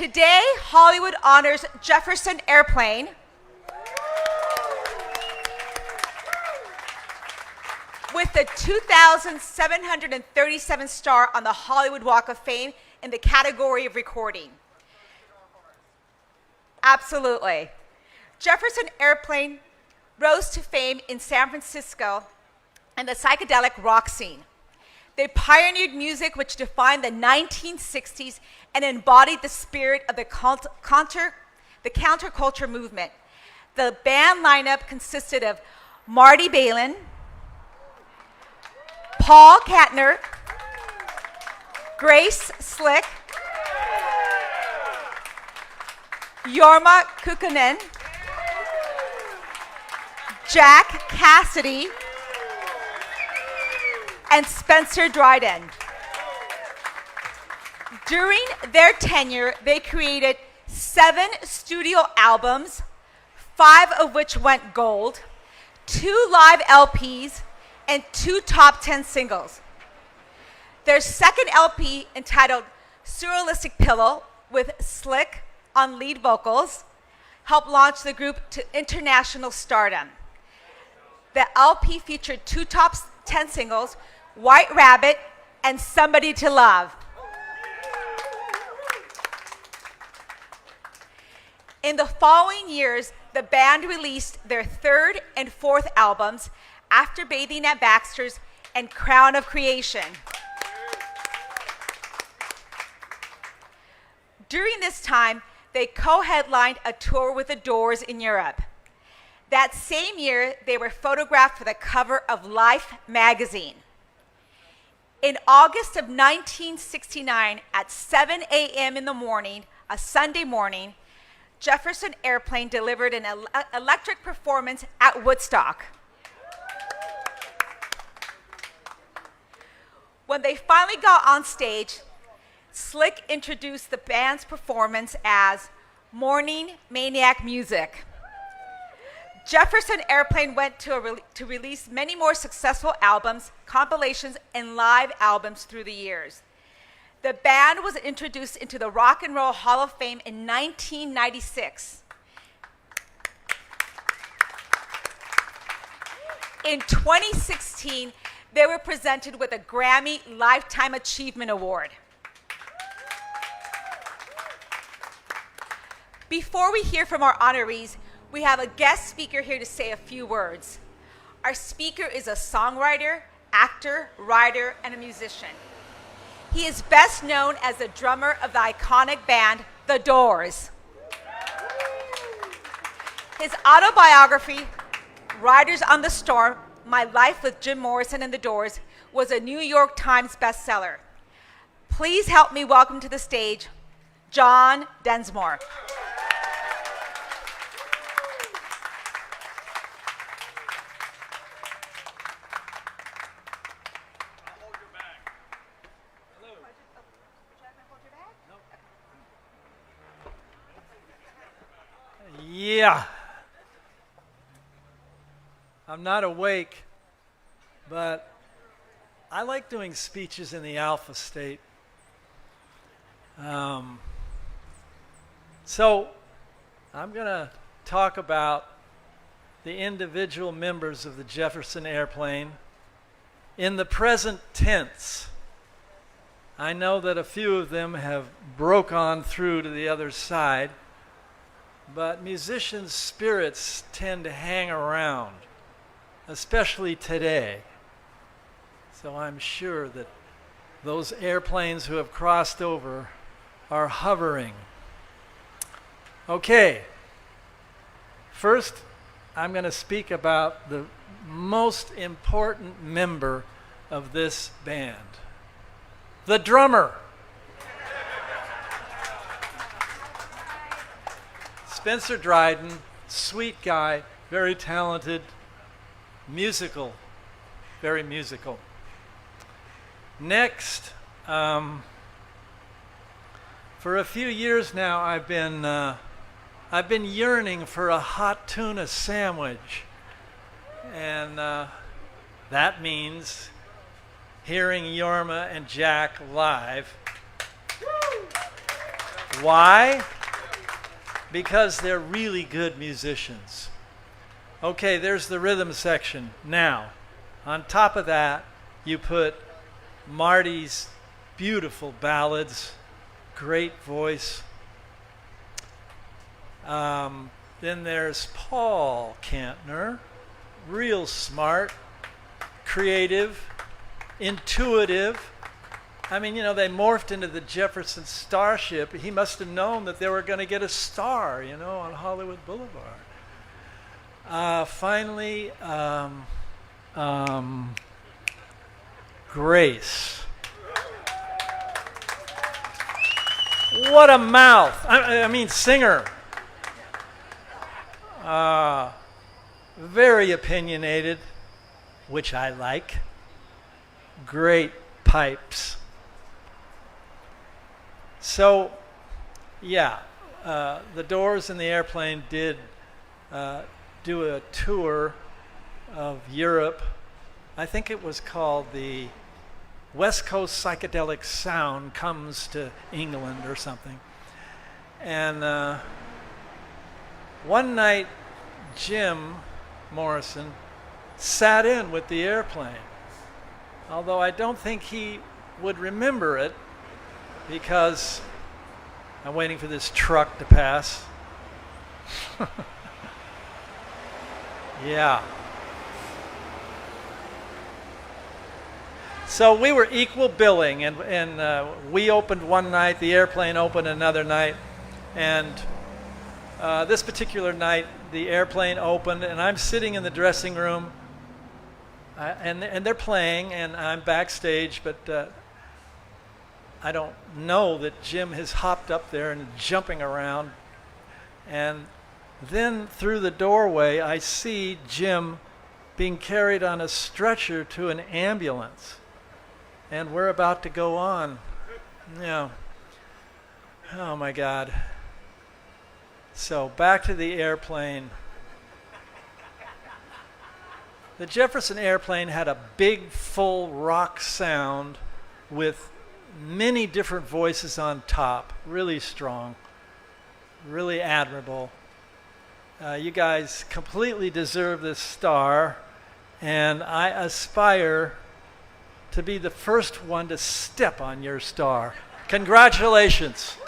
Today, Hollywood honors Jefferson Airplane with the 2,737th star on the Hollywood Walk of Fame in the category of recording. Absolutely. Jefferson Airplane rose to fame in San Francisco and the psychedelic rock scene. They pioneered music which defined the 1960s and embodied the spirit of the counterculture movement. The band lineup consisted of Marty Balin, Paul Kantner, Grace Slick, Jorma Kukkonen, Jack Cassidy, and Spencer Dryden. During their tenure, they created 7 studio albums, 5 of which went gold, 2 live LPs, and 2 top 10 singles. Their second LP, entitled Surrealistic Pillow, with Slick on lead vocals, helped launch the group to international stardom. The LP featured 2 top 10 singles, White Rabbit and Somebody to Love. In the following years, the band released their 3rd and 4th albums, After Bathing at Baxter's and Crown of Creation. During this time, they co-headlined a tour with the Doors in Europe. That same year, they were photographed for the cover of Life magazine. In August of 1969, at 7 a.m. in the morning, a Sunday morning, Jefferson Airplane delivered an electric performance at Woodstock. When they finally got on stage, Slick introduced the band's performance as Morning Maniac Music. Jefferson Airplane went to release many more successful albums, compilations, and live albums through the years. The band was introduced into the Rock and Roll Hall of Fame in 1996. In 2016, they were presented with a Grammy Lifetime Achievement Award. Before we hear from our honorees, we have a guest speaker here to say a few words. Our speaker is a songwriter, actor, writer, and a musician. He is best known as the drummer of the iconic band, The Doors. His autobiography, Riders on the Storm, My Life with Jim Morrison and The Doors, was a New York Times bestseller. Please help me welcome to the stage, John Densmore. Yeah. I'm not awake, but I like doing speeches in the alpha state. So I'm going to talk about the individual members of the Jefferson Airplane in the present tense. I know that a few of them have broke on through to the other side, but musicians' spirits tend to hang around, especially today. So I'm sure that those airplanes who have crossed over are hovering. Okay, first I'm going to speak about the most important member of this band, the drummer. Spencer Dryden, sweet guy, very talented, musical, very musical. Next, for a few years now, I've been yearning for a hot tuna sandwich, and that means hearing Jorma and Jack live Why? Because they're really good musicians. Okay, there's the rhythm section. Now, on top of that, you put Marty's beautiful ballads, great voice. Then there's Paul Kantner, real smart, creative, intuitive. I mean, you know, they morphed into the Jefferson Starship. He must have known that they were going to get a star, you know, on Hollywood Boulevard. Finally, Grace. What a mouth. I mean, singer. Very opinionated, which I like. Great pipes. So, yeah, the Doors and the Airplane did do a tour of Europe. I think it was called the West Coast Psychedelic Sound Comes to England or something. And one night, Jim Morrison sat in with the Airplane, although I don't think he would remember it because I'm waiting for this truck to pass. Yeah. So we were equal billing, and we opened one night, the Airplane opened another night, and this particular night, the Airplane opened, and I'm sitting in the dressing room, and they're playing, and I'm backstage, but I don't know that Jim has hopped up there and jumping around, and then through the doorway, I see Jim being carried on a stretcher to an ambulance. And we're about to go on. Yeah. Oh my God. So back to the Airplane. The Jefferson Airplane had a big, full rock sound with many different voices on top. Really strong. Really admirable. You guys completely deserve this star, and I aspire to be the first one to step on your star. Congratulations.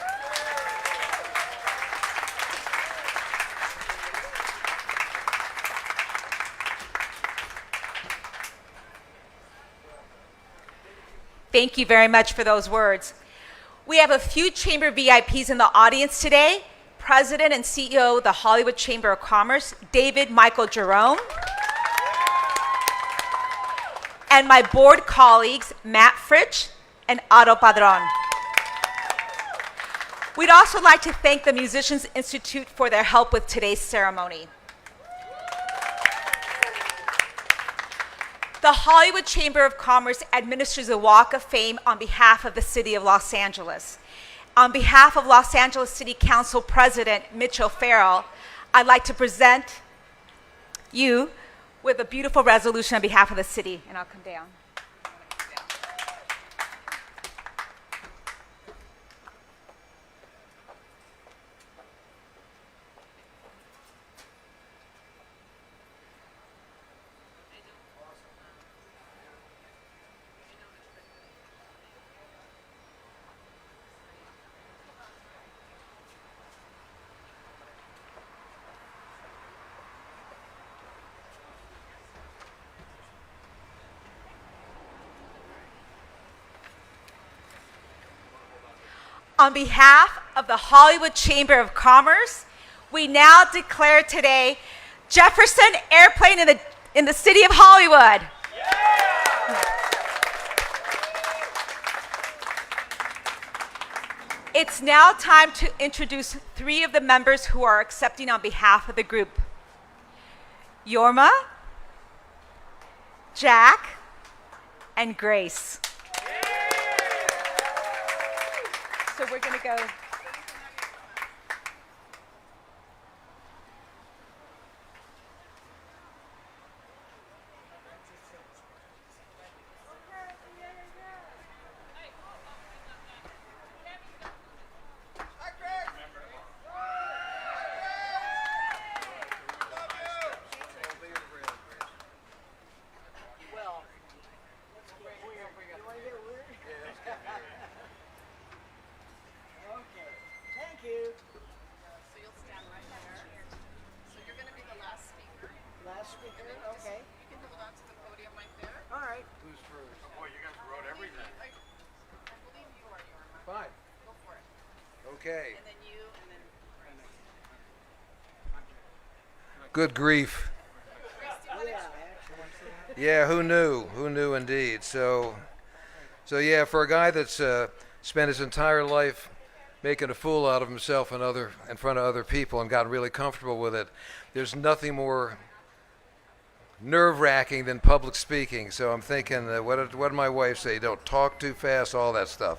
Thank you very much for those words. We have a few Chamber VIPs in the audience today. President and CEO of the Hollywood Chamber of Commerce, David Michael Jerome. And my board colleagues, Matt Fritsch and Otto Padron. We'd also like to thank the Musicians Institute for their help with today's ceremony. The Hollywood Chamber of Commerce administers a Walk of Fame on behalf of the City of Los Angeles. On behalf of Los Angeles City Council President Mitch O'Farrell, I'd like to present you with a beautiful resolution on behalf of the city, and I'll come down. On behalf of the Hollywood Chamber of Commerce, we now declare today Jefferson Airplane in the city of Hollywood. Yeah. It's now time to introduce three of the members who are accepting on behalf of the group. Yorma, Jack, and Grace. So we're going to go. Hi, Grace. Okay. Good grief. Yeah, who knew? Who knew indeed? So yeah, for a guy that's spent his entire life making a fool out of himself in front of other people and gotten really comfortable with it, there's nothing more nerve-wracking than public speaking. So I'm thinking, what did my wife say? Don't talk too fast, all that stuff.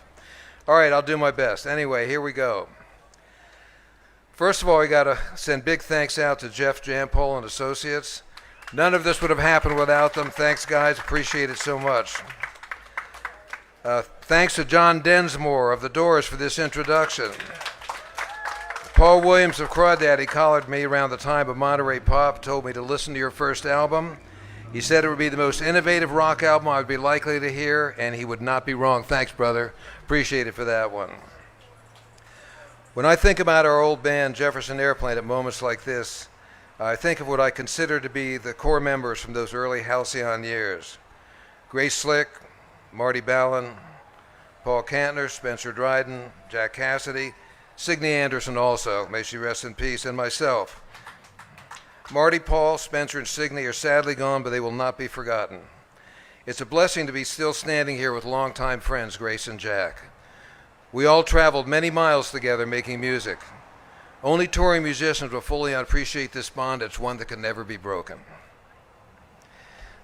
All right, I'll do my best. Anyway, here we go. First of all, we got to send big thanks out to Jeff Jampol and Associates. None of this would have happened without them. Thanks, guys. Appreciate it so much. Thanks to John Densmore of The Doors for this introduction. Paul Williams of Crawdaddy collared me around the time of Monterey Pop, told me to listen to your first album. He said it would be the most innovative rock album I would be likely to hear, and he would not be wrong. Thanks, brother. Appreciate it for that one. When I think about our old band, Jefferson Airplane, at moments like this, I think of what I consider to be the core members from those early halcyon years. Grace Slick, Marty Ballin, Paul Kantner, Spencer Dryden, Jack Cassidy, Signe Anderson also, may she rest in peace, and myself. Marty, Paul, Spencer, and Signe are sadly gone, but they will not be forgotten. It's a blessing to be still standing here with longtime friends, Grace and Jack. We all traveled many miles together making music. Only touring musicians will fully appreciate this bond. It's one that can never be broken.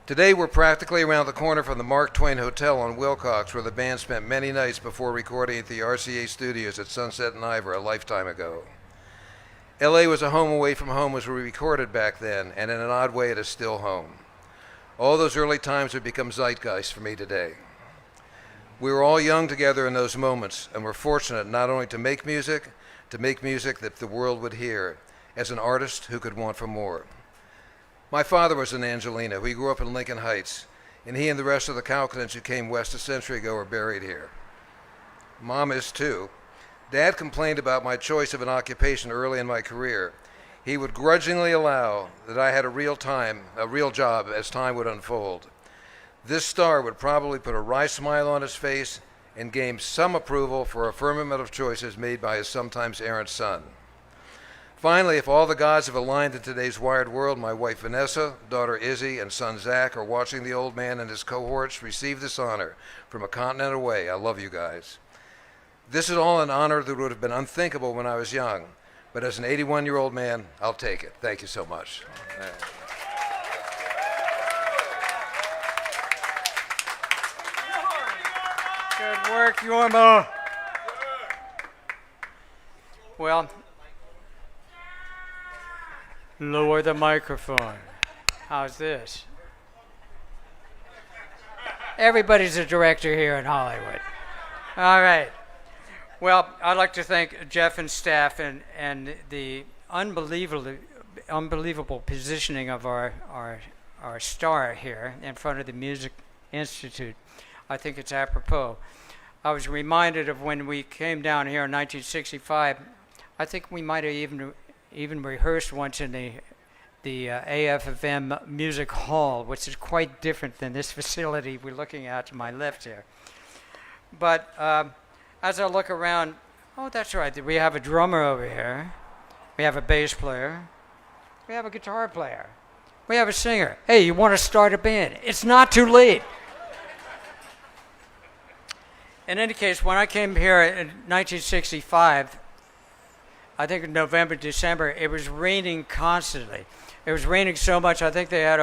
Today, we're practically around the corner from the Mark Twain Hotel on Wilcox, where the band spent many nights before recording at the RCA studios at Sunset and Ivor a lifetime ago. LA was a home away from home as we recorded back then, and in an odd way, it is still home. All those early times have become zeitgeist for me today. We were all young together in those moments, and we're fortunate not only to make music that the world would hear, as an artist who could want for more. My father was an Angelino. He grew up in Lincoln Heights, and he and the rest of the Calkinans who came west a century ago are buried here. Mom is too. Dad complained about my choice of an occupation early in my career. He would grudgingly allow that I had a real job as time would unfold. This star would probably put a wry smile on his face and gain some approval for affirmative choices made by his sometimes errant son. Finally, if all the gods have aligned in today's wired world, my wife Vanessa, daughter Izzy, and son Zach are watching the old man and his cohorts receive this honor from a continent away. I love you guys. This is all an honor that would have been unthinkable when I was young, but as an 81-year-old man, I'll take it. Thank you so much. Good work, Yorma. Well, lower the microphone. How's this? Everybody's a director here in Hollywood. All right. Well, I'd like to thank Jeff and staff and the unbelievable positioning of our star here in front of the Music Institute. I think it's apropos. I was reminded of when we came down here in 1965. I think we might have even rehearsed once in the AFFM Music Hall, which is quite different than this facility we're looking at to my left here. But as I look around, oh, that's right, we have a drummer over here. We have a bass player. We have a guitar player. We have a singer. Hey, you want to start a band? It's not too late. In any case, when I came here in 1965, I think in November, December, it was raining constantly. It was raining so much, I think they had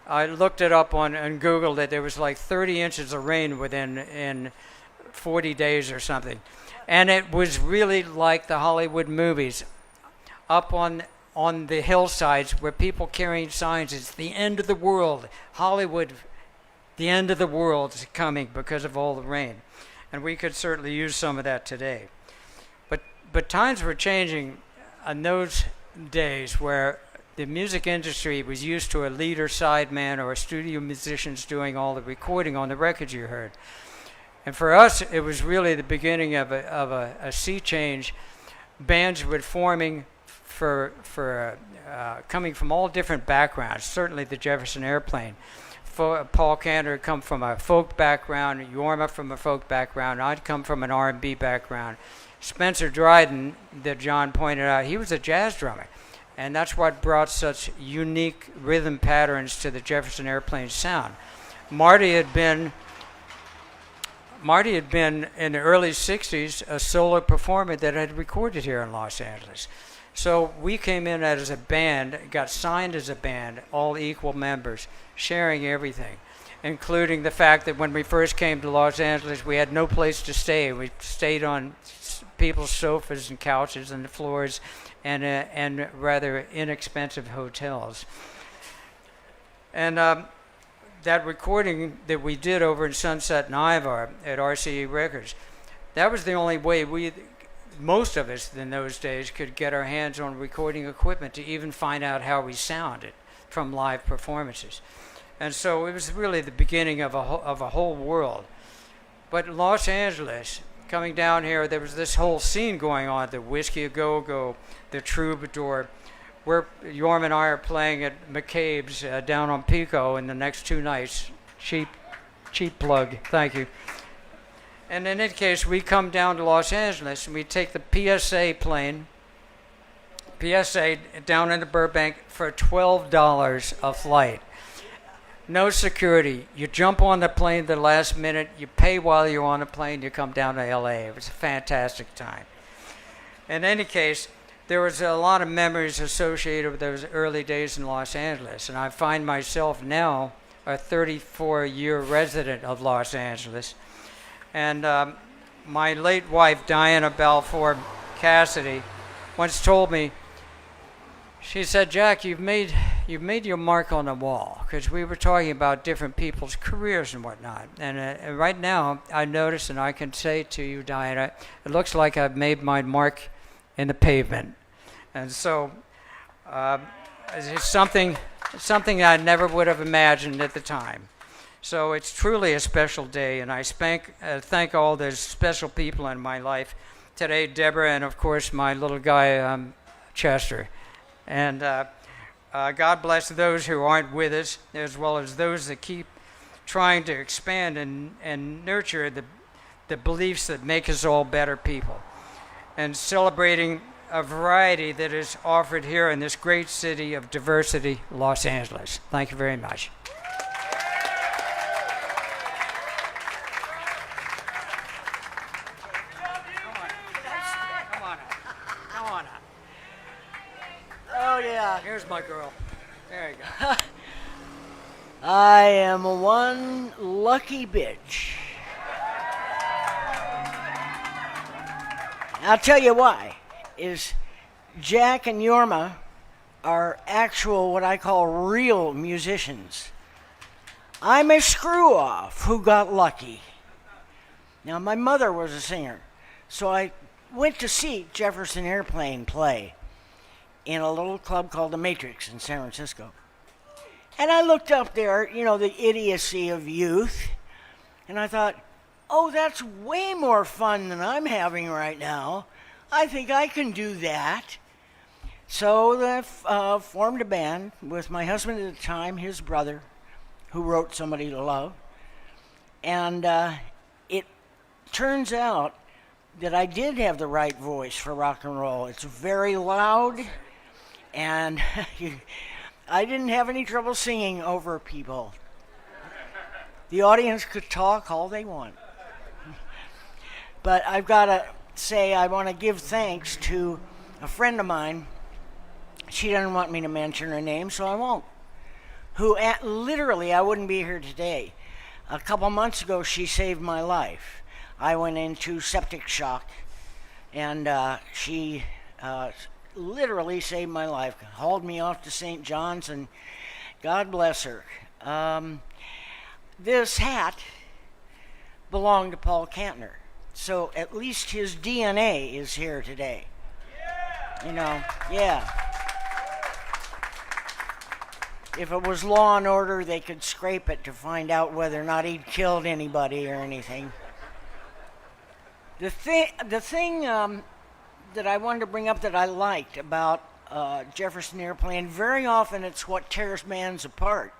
I looked it up on Google, that there was like 30 inches of rain in 40 days or something. And it was really like the Hollywood movies, up on the hillsides where people carrying signs, it's the end of the world. Hollywood, the end of the world is coming because of all the rain. And we could certainly use some of that today. But times were changing in those days where the music industry was used to a leader sideman or studio musicians doing all the recording on the records you heard. And for us, it was really the beginning of a sea change. Bands were forming coming from all different backgrounds, certainly the Jefferson Airplane. Paul Kantner had come from a folk background, Yorma from a folk background, I'd come from an R&B background, Spencer Dryden, that John pointed out, he was a jazz drummer. And that's what brought such unique rhythm patterns to the Jefferson Airplane sound. Marty had been in the early 60s a solo performer that had recorded here in Los Angeles. So we came in as a band, got signed as a band, all equal members, sharing everything, including the fact that when we first came to Los Angeles, we had no place to stay. We stayed on people's sofas and couches and the floors and rather inexpensive hotels. And that recording that we did over in Sunset and Ivar at RCA Records, that was the only way most of us in those days could get our hands on recording equipment to even find out how we sounded from live performances. And so it was really the beginning of a whole world. But in Los Angeles, coming down here, there was this whole scene going on, the Whiskey A Go-Go, the Troubadour. Yorm and I are playing at McCabe's down on Pico in the next 2 nights. Cheap plug, thank you. And in any case, we come down to Los Angeles and we take the PSA plane, PSA down into Burbank for $12 a flight. No security. You jump on the plane the last minute, you pay while you're on the plane, you come down to LA. It was a fantastic time. In any case, there was a lot of memories associated with those early days in Los Angeles, and I find myself now a 34-year resident of Los Angeles. And my late wife, Diana Balfour Cassidy, once told me, she said, "Jack, you've made your mark on the wall," because we were talking about different people's careers and whatnot. And right now, I notice, and I can say to you, Diana, it looks like I've made my mark in the pavement. And so it's something I never would have imagined at the time. So it's truly a special day, and I thank all those special people in my life today, Deborah, and of course my little guy, Chester. And God bless those who aren't with us, as well as those that keep trying to expand and nurture the beliefs that make us all better people, and celebrating a variety that is offered here in this great city of diversity, Los Angeles. Thank you very much. Come on. Oh, yeah. Here's my girl. There you go. I am one lucky bitch. I'll tell you why. Is Jack and Yorma are actual, what I call real musicians. I'm a screw-off who got lucky. Now, my mother was a singer, so I went to see Jefferson Airplane play in a little club called the Matrix in San Francisco. And I looked up there, the idiocy of youth, and I thought, oh, that's way more fun than I'm having right now. I think I can do that. So I formed a band with my husband at the time, his brother, who wrote Somebody to Love. And it turns out that I did have the right voice for rock and roll. It's very loud, and I didn't have any trouble singing over people. The audience could talk all they want. But I've got to say, I want to give thanks to a friend of mine. She doesn't want me to mention her name, so I won't. Who literally, I wouldn't be here today. A couple months ago, she saved my life. I went into septic shock, and she literally saved my life. Hauled me off to St. John's, and God bless her. This hat belonged to Paul Kantner. So at least his DNA is here today. Yeah. If it was Law and Order, they could scrape it to find out whether or not he'd killed anybody or anything. The thing that I wanted to bring up that I liked about Jefferson Airplane, very often it's what tears bands apart.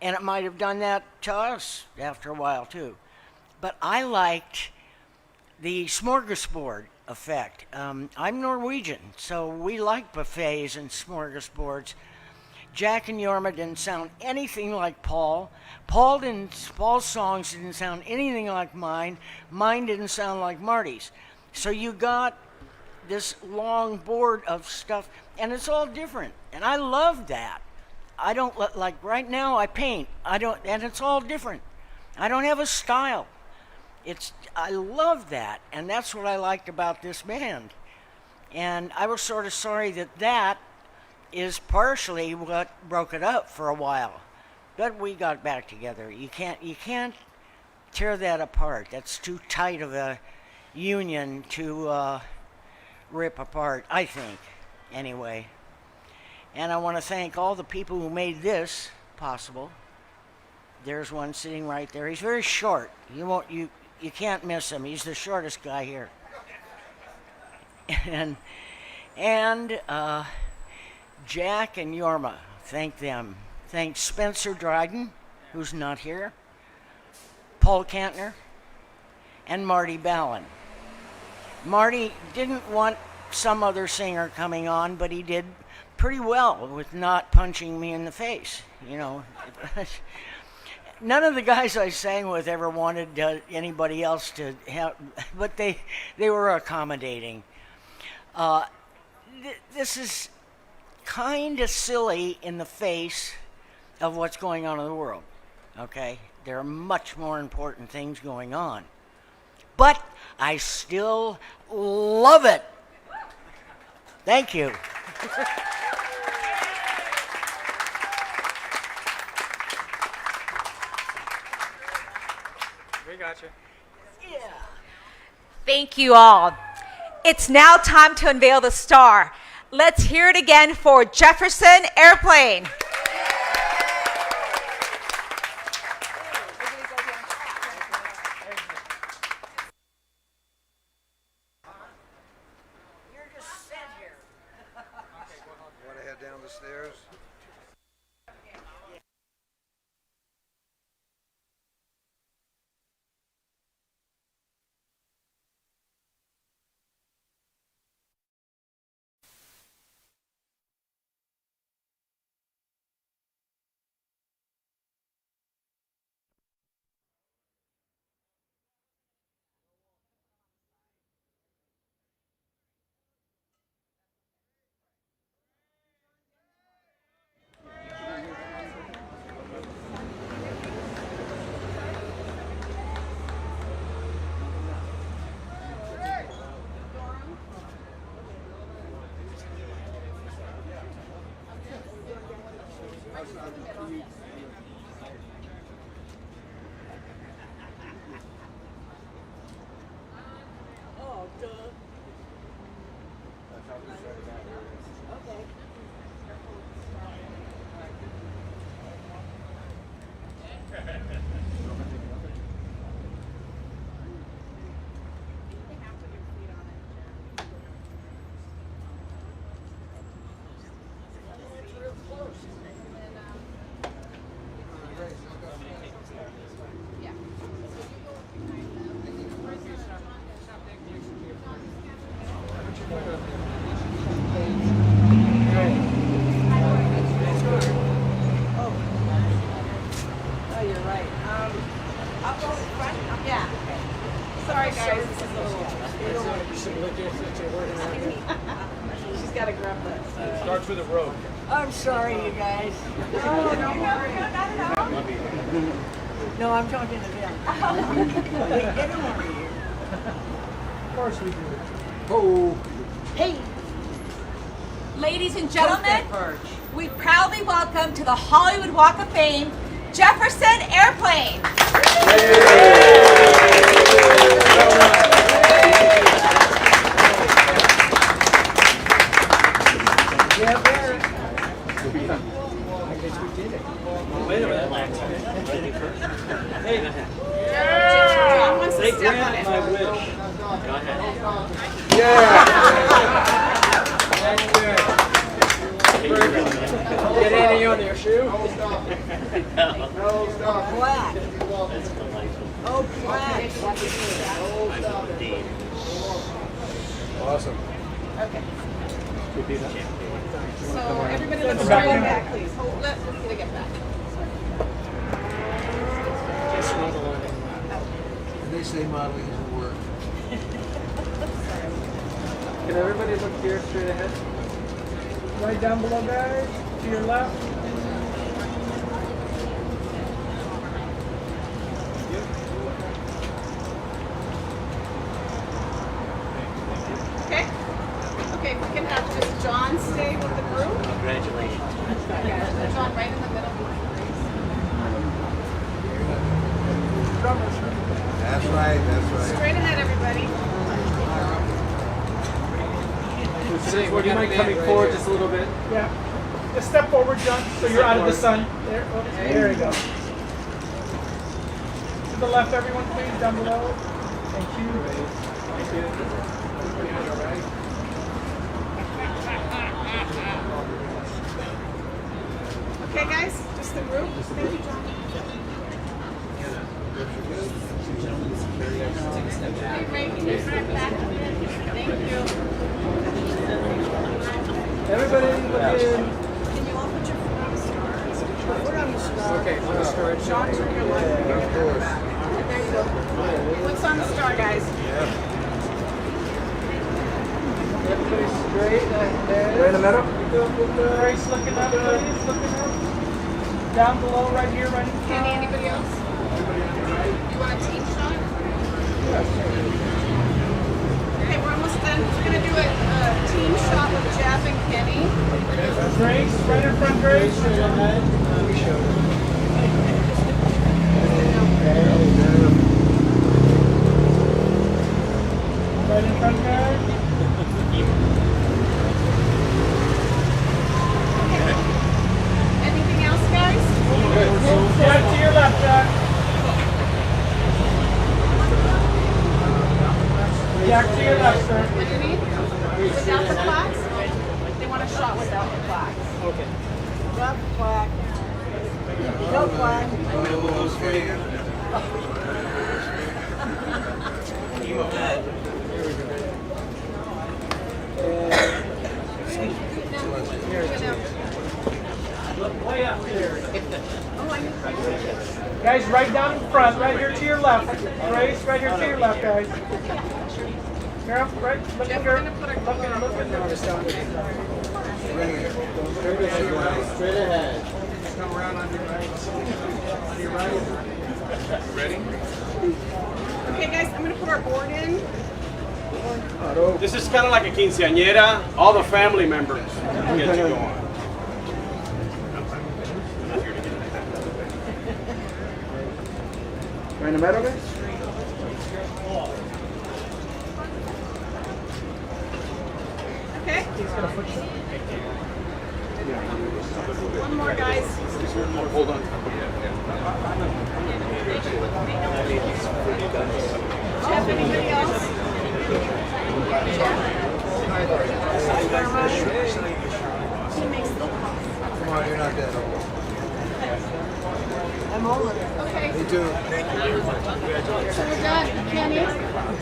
And it might have done that to us after a while, too. But I liked the smorgasbord effect. I'm Norwegian, so we like buffets and smorgasbords. Jack and Yorma didn't sound anything like Paul. Paul's songs didn't sound anything like mine. Mine didn't sound like Marty's. So you got this long board of stuff, and it's all different. And I love that. I don't like right now. I paint. And it's all different. I don't have a style. I love that, and that's what I liked about this band. And I was sort of sorry that is partially what broke it up for a while. But we got back together. You can't tear that apart. That's too tight of a union to rip apart, I think, anyway. And I want to thank all the people who made this possible. There's one sitting right there. He's very short. You can't miss him. He's the shortest guy here. And Jack and Yorma, thank them. Thank Spencer Dryden, who's not here, Paul Kantner, and Marty Ballin. Marty didn't want some other singer coming on, but he did pretty well with not punching me in the face, you know. None of the guys I sang with ever wanted anybody else to have, but they were accommodating. This is kind of silly in the face of what's going on in the world, okay? There are much more important things going on. But I still love it. Thank you. We got you. Yeah. Thank you all. It's now time to unveil the star. Let's hear it again for Jefferson Airplane. You're just sitting here. You want to head down the stairs? Oh, duh. Okay. Oh, you're right. I'll go in front. Yeah. Sorry, guys. This is a little. She's got to grab this. Starts with a rope. I'm sorry, you guys. No, not at all. No, I'm talking to them. Get him over here. Of course we do. Oh. Hey, Ladies and tote gentlemen, that perch. we proudly welcome to the Hollywood Walk of Fame, Jefferson Airplane. Yeah, there. Wait a minute. Hey, John wants to they step on grant it. my wish. Get any on your shoe? Black. Oh, black. Okay. So everybody let's straighten back, please. Hold, let me get back. And they say modeling isn't work. Can everybody look here straight ahead? Right down below, guys. To your left. Okay? Okay, we can have just John stay with the group. Congratulations. Yeah, John right in the middle. That's right, that's right. Straight ahead, everybody. Would you mind coming forward just a little bit? Yeah. Just step forward, John, so you're out of the sun. There, there you go. To the left, everyone, please, down below. Thank you. Thank you. Okay, guys? Just the group. Thank you, John. Hey, Ray, can you step back? Thank you. Everybody look in. Can you all put your foot on the stars? Foot on the star. Okay, on the star. John, turn your left. Of course. There you go. Foot's on the star, guys. Everybody straight ahead. Right in the middle. Grace looking up, please. Looking up. Down below, right here, right in front. Kenny, anybody else? You want a team shot? Okay, we're almost done. We're going to do a team shot with Jeff and Kenny. Grace, right in front, Grace. Right in front, guys. Anything else, guys? Jack, to your left, Jack. Jack, to your left, sir. What do you need? Without the plaques? They want a shot without the plaques. Okay. Without the plaque. No plaque. Way up there. Oh, I need Guys, right down in front, right here to your left. Grace, right here to your left, guys. Here, right, look Jeff, at we're her. going to put our Look at Straight ahead. Come around on your right. On your right. Ready? Okay, guys, I'm going to put our board in. This is kind of like a quinceañera. All the family members get to go on. Right in the middle, guys? Okay? One more, guys. Hold on. Jeff, anybody else? Come on, you're not that old. I'm older. Okay, Me too. so we're done. Kenny?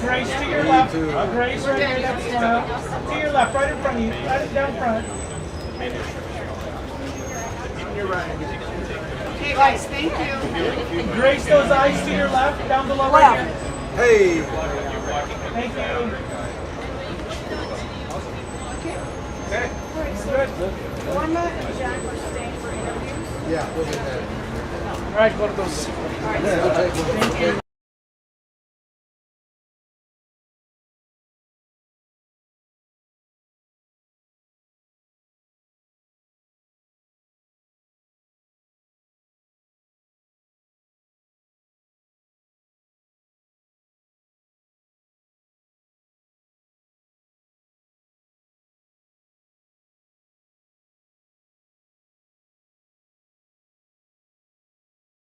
Grace to your left. too. Grace right here, that's to your left, right in front of you, right down front. Okay, guys, thank you. Grace, those eyes to your left, down below right here. Hey! Thank you. Okay. Good. Norma and Jack are staying for interviews. Yeah, we'll get that. All right, go to those. We'll take one.